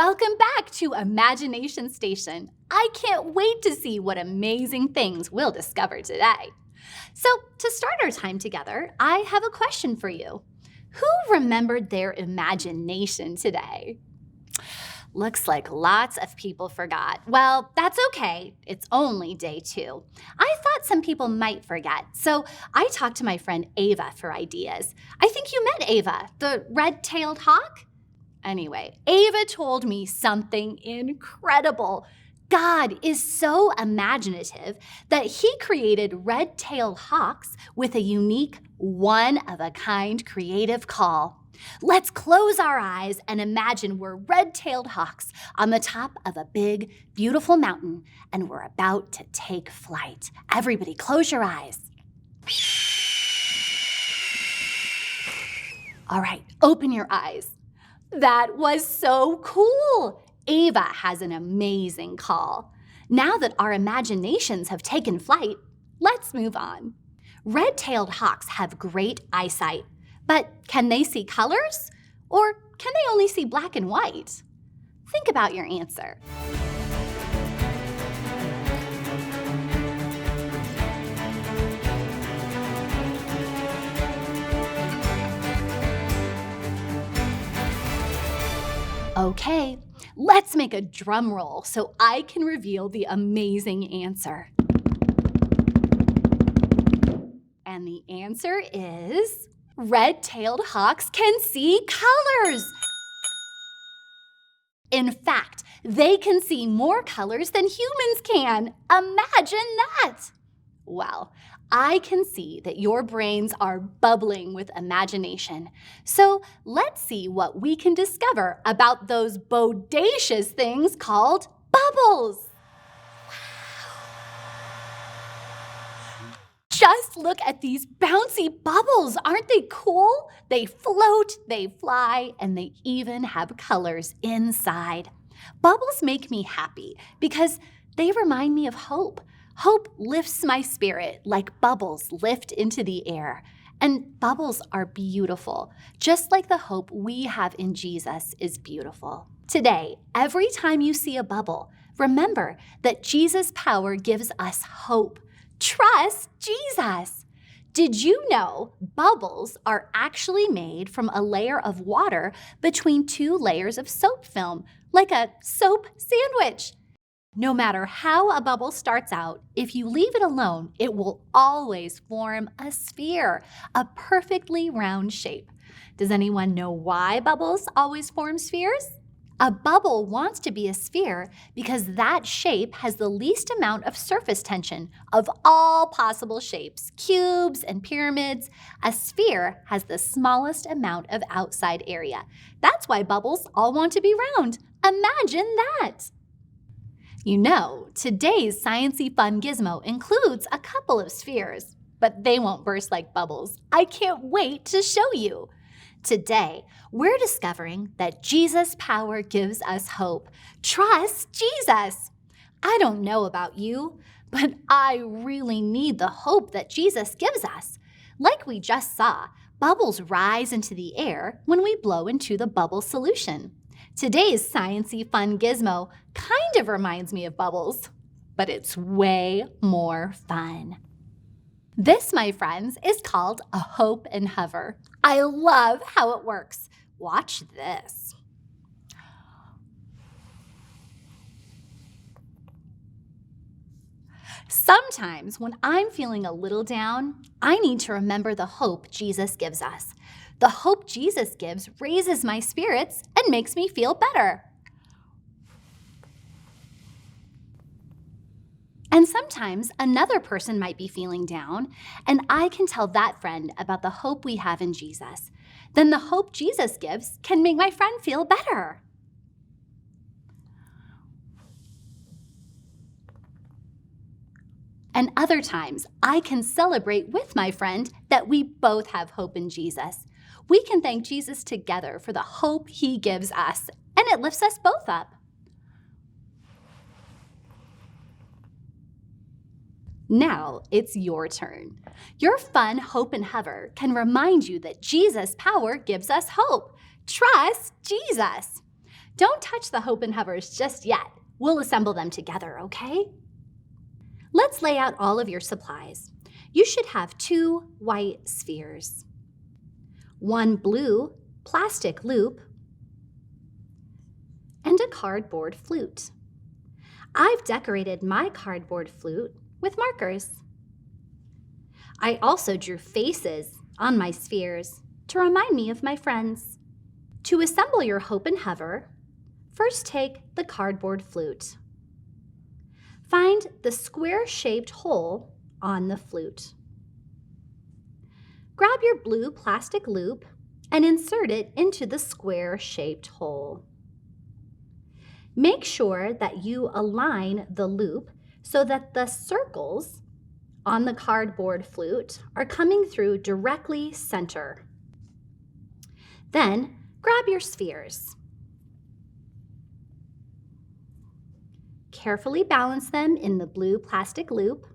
Welcome back to Imagination Station. I can't wait to see what amazing things we'll discover today. So, to start our time together, I have a question for you. Who remembered their imagination today? Looks like lots of people forgot. Well, that's okay. It's only day 2. I thought some people might forget, so I talked to my friend Ava for ideas. I think you met Ava, the red-tailed hawk? Anyway, Ava told me something incredible. God is so imaginative that he created red-tailed hawks with a unique, one-of-a-kind creative call. Let's close our eyes and imagine we're red-tailed hawks on the top of a big, beautiful mountain, and we're about to take flight. Everybody, close your eyes. All right, open your eyes. That was so cool. Ava has an amazing call. Now that our imaginations have taken flight, let's move on. Red-tailed hawks have great eyesight, but can they see colors? Or can they only see black and white? Think about your answer. Okay, let's make a drum roll so I can reveal the amazing answer. And the answer is red-tailed hawks can see colors. In fact, they can see more colors than humans can. Imagine that! Well, I can see that your brains are bubbling with imagination. So let's see what we can discover about those bodacious things called bubbles. Just look at these bouncy bubbles. Aren't they cool? They float, they fly, and they even have colors inside. Bubbles make me happy because they remind me of hope. Hope lifts my spirit like bubbles lift into the air. And bubbles are beautiful, just like the hope we have in Jesus is beautiful. Today, every time you see a bubble, remember that Jesus' power gives us hope. Trust Jesus. Did you know bubbles are actually made from a layer of water between 2 layers of soap film, like a soap sandwich? No matter how a bubble starts out, if you leave it alone, it will always form a sphere, a perfectly round shape. Does anyone know why bubbles always form spheres? A bubble wants to be a sphere because that shape has the least amount of surface tension of all possible shapes, cubes and pyramids. A sphere has the smallest amount of outside area. That's why bubbles all want to be round. Imagine that! You know, today's Science-y Fun Gizmo includes a couple of spheres, but they won't burst like bubbles. I can't wait to show you. Today, we're discovering that Jesus' power gives us hope. Trust Jesus. I don't know about you, but I really need the hope that Jesus gives us. Like we just saw, bubbles rise into the air when we blow into the bubble solution. Today's Science-y Fun Gizmo kind of reminds me of bubbles, but it's way more fun. This, my friends, is called a hope and hover. I love how it works. Watch this. Sometimes when I'm feeling a little down, I need to remember the hope Jesus gives us. The hope Jesus gives raises my spirits and makes me feel better. And sometimes another person might be feeling down, and I can tell that friend about the hope we have in Jesus. Then the hope Jesus gives can make my friend feel better. And other times, I can celebrate with my friend that we both have hope in Jesus. We can thank Jesus together for the hope he gives us, and it lifts us both up. Now it's your turn. Your fun hope and hover can remind you that Jesus' power gives us hope. Trust Jesus. Don't touch the hope and hovers just yet. We'll assemble them together, okay? Let's lay out all of your supplies. You should have 2 white spheres, 1 blue plastic loop, and a cardboard flute. I've decorated my cardboard flute with markers. I also drew faces on my spheres to remind me of my friends. To assemble your hope and hover, first take the cardboard flute. Find the square-shaped hole on the flute. Grab your blue plastic loop and insert it into the square-shaped hole. Make sure that you align the loop so that the circles on the cardboard flute are coming through directly center. Then grab your spheres. Carefully balance them in the blue plastic loop,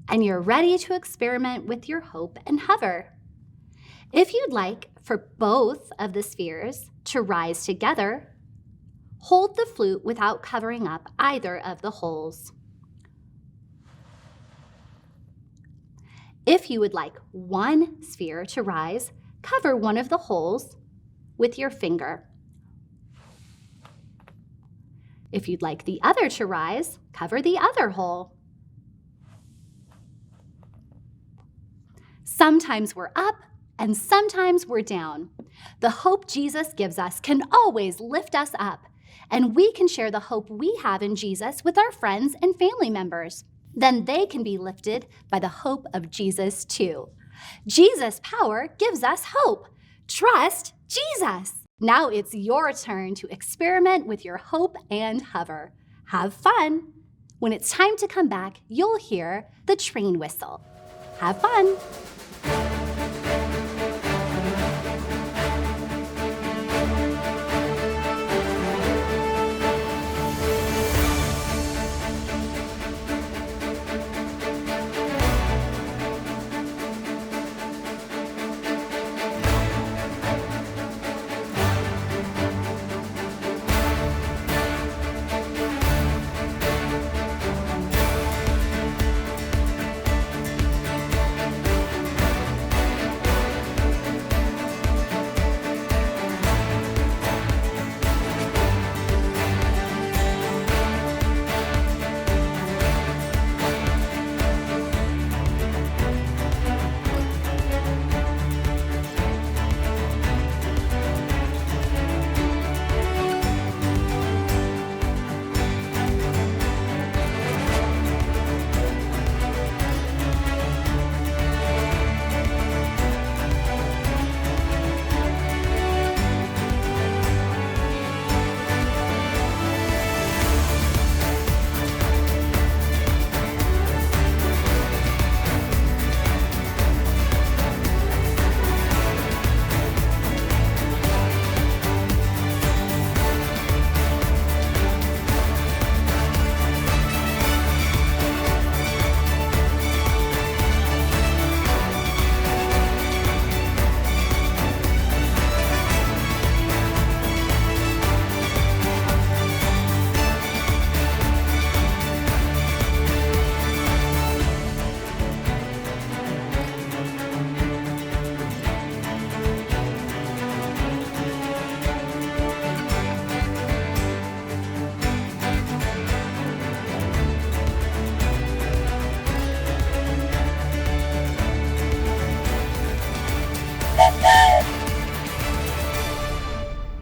and you're ready to experiment with your hope and hover. If you'd like for both of the spheres to rise together, hold the flute without covering up either of the holes. If you would like one sphere to rise, cover one of the holes with your finger. If you'd like the other to rise, cover the other hole. Sometimes we're up and sometimes we're down. The hope Jesus gives us can always lift us up, and we can share the hope we have in Jesus with our friends and family members. Then they can be lifted by the hope of Jesus too. Jesus' power gives us hope. Trust Jesus. Now it's your turn to experiment with your hope and hover. Have fun. When it's time to come back, you'll hear the train whistle. Have fun.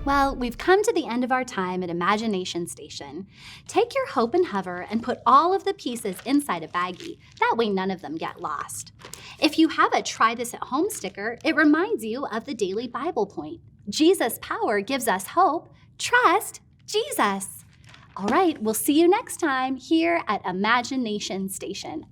Well, we've come to the end of our time at Imagination Station. Take your hope and hover and put all of the pieces inside a baggie. That way none of them get lost. If you have a Try This at Home sticker, it reminds you of the daily Bible point. Jesus' power gives us hope. Trust Jesus. All right, we'll see you next time here at Imagination Station.